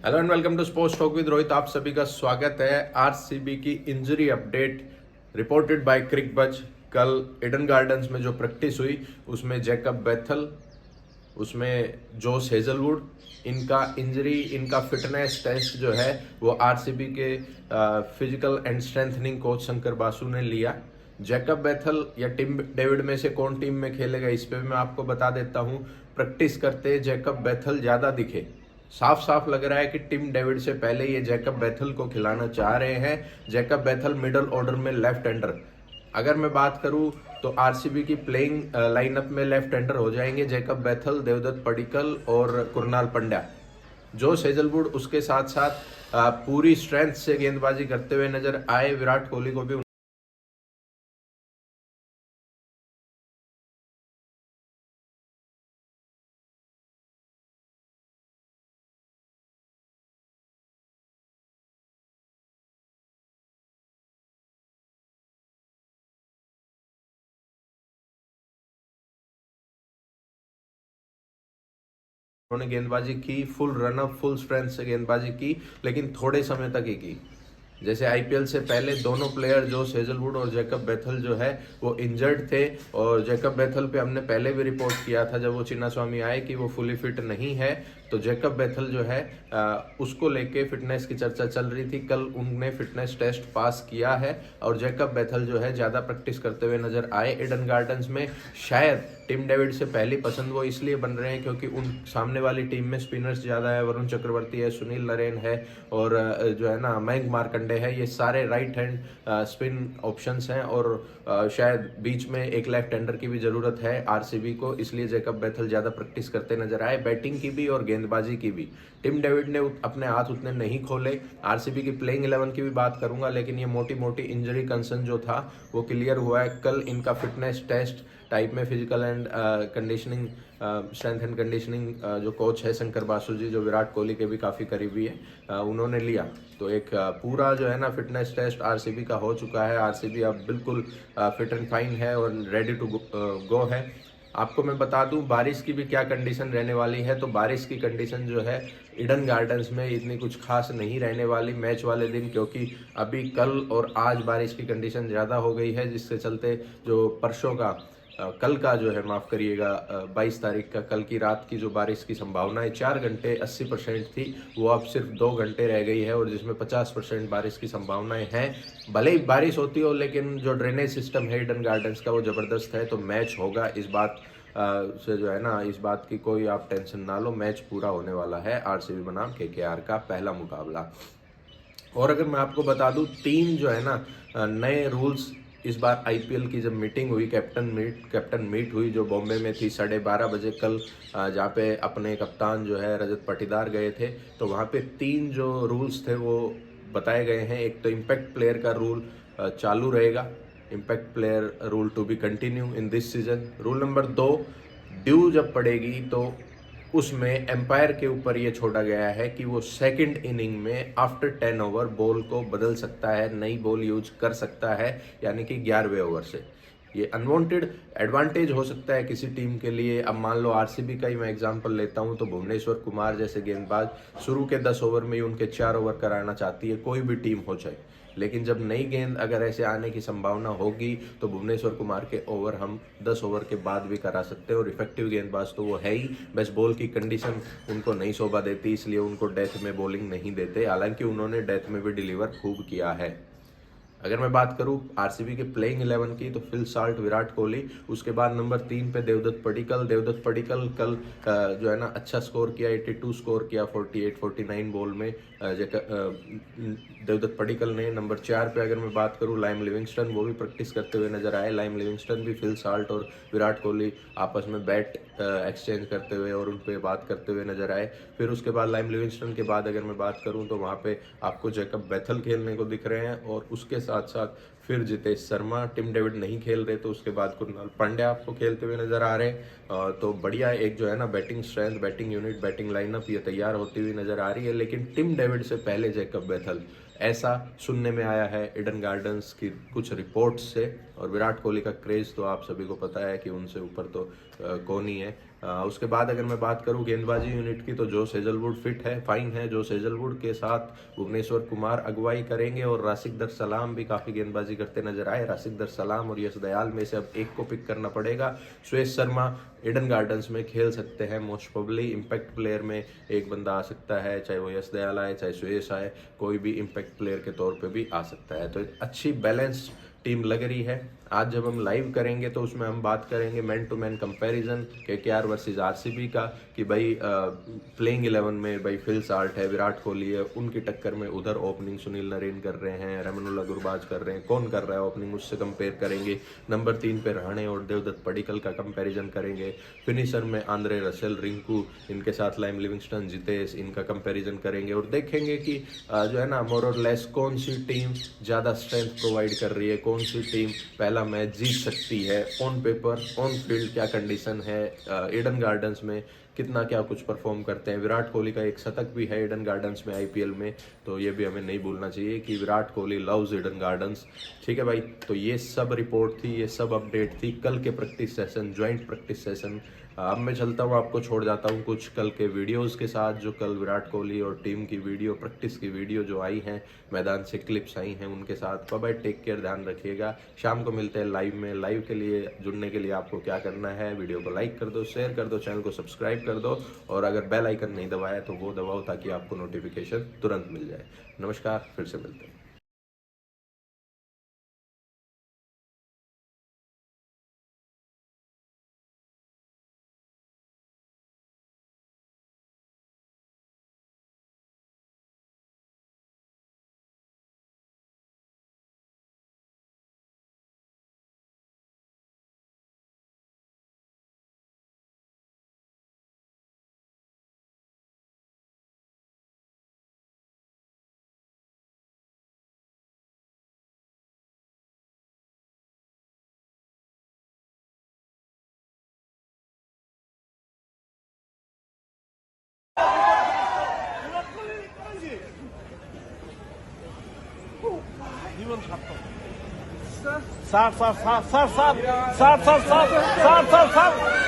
Hello and welcome to sports talk with Rohit. आप सभी का स्वागत है। आरसीबी की injury update reported by Cricbuzz. कल ईडन गार्डन्स में जो प्रैक्टिस हुई उसमें जैकब बेथल, उसमें जोस हेजलवुड, इनका इंजरी, इनका फिटनेस टेस्ट जो है वो आरसीबी के physical and strengthening coach Shankar Basu ने लिया। जैकब बेथल या टिम डेविड में से कौन टीम में खेलेगा इस पे मैं आपको बता देता हूँ। प्रैक्टिस करते जैकब बेथल ज़्यादा दिखे। साफ साफ लग रहा है कि टिम डेविड से पहले ये जैकब बेथल को खिलाना चाह रहे हैं। जैकब बेथल मिडल ऑर्डर में लेफ्ट हैंडर, अगर मैं बात करूं तो आरसीबी की प्लेइंग लाइनअप में लेफ्ट हैंडर हो जाएंगे जैकब बेथल, देवदत्त पडिक्कल और कुरनाल पंड्या। जोश हेजलवुड उसके साथ साथ पूरी स्ट्रेंथ से गेंदबाजी करते हुए नजर आए। विराट कोहली को भी उन्होंने गेंदबाजी की, फुल रनअप फुल स्ट्रेंथ से गेंदबाजी की, लेकिन थोड़े समय तक ही की। जैसे आईपीएल से पहले दोनों प्लेयर जोस हेजलवुड और जैकब बेथल जो है वो इंजर्ड थे, और जैकब बेथल पे हमने पहले भी रिपोर्ट किया था जब वो चिन्नास्वामी आए कि वो फुली फिट नहीं है। तो जैकब बेथल जो है उसको लेके फिटनेस की चर्चा चल रही थी। कल उनने फिटनेस टेस्ट पास किया है और जैकब बेथल जो है ज़्यादा प्रैक्टिस करते हुए नजर आए ईडन गार्डन्स में। शायद टिम डेविड से पहली पसंद वो इसलिए बन रहे हैं क्योंकि उन सामने वाली टीम में स्पिनर्स ज़्यादा है। वरुण चक्रवर्ती है, सुनील नरेन है और जो है ना मयंक मार्कंडे है। ये सारे राइट हैंड स्पिन ऑप्शंस हैं और शायद बीच में एक लेफ्ट हैंडर की भी ज़रूरत है आरसीबी को, इसलिए जैकब बेथल ज़्यादा प्रैक्टिस करते नजर आए, बैटिंग की भी और गेंदबाजी की भी। टिम डेविड ने अपने हाथ उतने नहीं खोले। आरसीबी की प्लेइंग 11 की भी बात करूंगा, लेकिन ये मोटी मोटी इंजरी कंसर्न जो था वो क्लियर हुआ है। कल इनका फिटनेस टेस्ट टाइप में physical and conditioning, strength and conditioning जो कोच है शंकर बासु जी, जो विराट कोहली के भी काफ़ी करीबी है, उन्होंने लिया। तो एक पूरा जो है ना फिटनेस टेस्ट आरसीबी का हो चुका है। आरसीबी अब बिल्कुल फिट एंड फाइन है और रेडी टू गो है। आपको मैं बता दूं बारिश की भी क्या कंडीशन रहने वाली है। तो बारिश की कंडीशन जो है ईडन गार्डन्स में इतनी कुछ खास नहीं रहने वाली मैच वाले दिन, क्योंकि अभी कल और आज बारिश की कंडीशन ज़्यादा हो गई है, जिसके चलते जो परसों का कल का जो है माफ़ करिएगा 22 तारीख का कल की रात की जो बारिश की संभावना है 4 घंटे 80% थी, वो अब सिर्फ 2 घंटे रह गई है और जिसमें 50% बारिश की संभावनाएं हैं। भले ही बारिश होती हो लेकिन जो ड्रेनेज सिस्टम है ईडन गार्डन्स का वो ज़बरदस्त है। तो मैच होगा, इस बात से जो है ना इस बात की कोई आप टेंशन ना लो। मैच पूरा होने वाला है आरसीबी बनाम केकेआर का पहला मुकाबला। और अगर मैं आपको बता दूं तीन जो है ना नए रूल्स इस बार आईपीएल की जब मीटिंग हुई, कैप्टन मीट हुई जो बॉम्बे में थी 12:30 बजे कल, जहाँ पे अपने कप्तान जो है रजत पाटीदार गए थे, तो वहाँ पे तीन जो रूल्स थे वो बताए गए हैं। एक तो इम्पैक्ट प्लेयर का रूल चालू रहेगा, impact player rule to be continue in this season. Rule number 2, dew जब पड़ेगी तो उसमें एम्पायर के ऊपर ये छोड़ा गया है कि वो सेकंड इनिंग में आफ्टर 10 ओवर बॉल को बदल सकता है, नई बॉल यूज कर सकता है, यानी कि 11वें ओवर से। ये अनवांटेड एडवांटेज हो सकता है किसी टीम के लिए। अब मान लो आरसीबी का ही मैं एग्जांपल लेता हूं तो भुवनेश्वर कुमार जैसे गेंदबाज शुरू के 10 ओवर में ही उनके 4 ओवर कराना चाहती है, कोई भी टीम हो चाहे। लेकिन जब नई गेंद अगर ऐसे आने की संभावना होगी तो भुवनेश्वर कुमार के ओवर हम 10 ओवर के बाद भी करा सकते हैं। और इफेक्टिव गेंदबाज तो वो है ही, बस बॉल की कंडीशन उनको नहीं शोभा देती, इसलिए उनको डेथ में बॉलिंग नहीं देते। हालांकि उन्होंने डेथ में भी डिलीवर खूब किया है। अगर मैं बात करूं आरसीबी के प्लेइंग 11 की तो फिल साल्ट, विराट कोहली, उसके बाद नंबर 3 पे देवदत्त पडिक्कल कल जो है ना अच्छा स्कोर किया, 82 स्कोर किया 48-49 बॉल में देवदत्त पडिक्कल ने। नंबर 4 पे अगर मैं बात करूं लाइम लिविंगस्टन, वो भी प्रैक्टिस करते हुए नजर आए। लाइम लिविंगस्टन भी फिल साल्ट और विराट कोहली आपस में बैट एक्सचेंज करते हुए और उन पर बात करते हुए नजर आए। फिर उसके बाद लाइम लिविंगस्टन के बाद अगर मैं बात करूं तो वहाँ पे आपको जैकब बेथल खेलने को दिख रहे हैं और उसके साथ साथ फिर जितेश शर्मा, टिम डेविड नहीं खेल रहे तो उसके बाद कुणाल पांड्या आपको खेलते हुए नजर आ रहे। तो बढ़िया एक जो है ना batting strength, batting unit, batting lineup ये तैयार होती हुई नजर आ रही है। लेकिन टिम डेविड से पहले जैकब बेथल, ऐसा सुनने में आया है ईडन गार्डन्स की कुछ रिपोर्ट्स से। और विराट कोहली का क्रेज तो आप सभी को पता है कि उनसे ऊपर तो कौन ही है। उसके बाद अगर मैं बात करूं गेंदबाजी यूनिट की, तो जोश हेजलवुड फिट है, फाइन है। जोश हेजलवुड के साथ भुवनेश्वर कुमार अगुवाई करेंगे और राशिद सलाम भी काफ़ी गेंदबाजी करते नजर आए। राशिद सलाम और यश दयाल में से अब एक को पिक करना पड़ेगा। सुयश शर्मा ईडन गार्डन्स में खेल सकते हैं, मोस्ट प्रोबेबली इम्पैक्ट प्लेयर में एक बंदा आ सकता है, चाहे वो यश दयाल आए चाहे सुयश आए, कोई भी इम्पैक्ट प्लेयर के तौर पे भी आ सकता है। तो अच्छी बैलेंस टीम लग रही है। आज जब हम लाइव करेंगे तो उसमें हम बात करेंगे man to man comparison KKR versus RCB का, कि भाई प्लेइंग 11 में भाई फिल साल्ट है, विराट कोहली है, उनकी टक्कर में उधर ओपनिंग सुनील नरेन कर रहे हैं, रहमानुल्लाह गुरबाज कर रहे हैं, कौन कर रहा है ओपनिंग, उससे कंपेयर करेंगे। नंबर 3 पे रहाणे और देवदत्त पडिक्कल का कंपैरिजन करेंगे। फिनिशर में आंद्रे रसेल, रिंकू, इनके साथ लाइम लिविंगस्टन, जितेश, इनका कंपैरिजन करेंगे और देखेंगे कि जो है ना मोर और लेस कौन सी टीम ज़्यादा स्ट्रेंथ प्रोवाइड कर रही है, कौन सी टीम पहला मैच जीत सकती है। ऑन पेपर, ऑन फील्ड क्या कंडीशन है, ईडन गार्डन्स में कितना क्या कुछ परफॉर्म करते हैं। विराट कोहली का एक शतक भी है ईडन गार्डन्स में आईपीएल में, तो ये भी हमें नहीं भूलना चाहिए कि Virat Kohli loves Eden gardens. ठीक है भाई, तो ये सब रिपोर्ट थी, ये सब अपडेट थी कल के practice session, joint practice session. अब मैं चलता हूँ, आपको छोड़ जाता हूँ कुछ कल के वीडियोस के साथ, जो कल विराट कोहली और टीम की वीडियो, प्रैक्टिस की वीडियो जो आई हैं, मैदान से क्लिप्स आई हैं उनके साथ। बाय, टेक केयर, ध्यान रखिएगा। शाम को मिलते हैं लाइव में। लाइव के लिए जुड़ने के लिए आपको क्या करना है, वीडियो को लाइक कर दो, शेयर कर दो, चैनल को सब्सक्राइब कर दो, और अगर बेल आइकन नहीं दबाया तो वो दबाओ ताकि आपको नोटिफिकेशन तुरंत मिल जाए। नमस्कार, फिर से मिलते हैं। साठ साठ साठ साठ साठ साठ साठ साठ साठ साठ साठ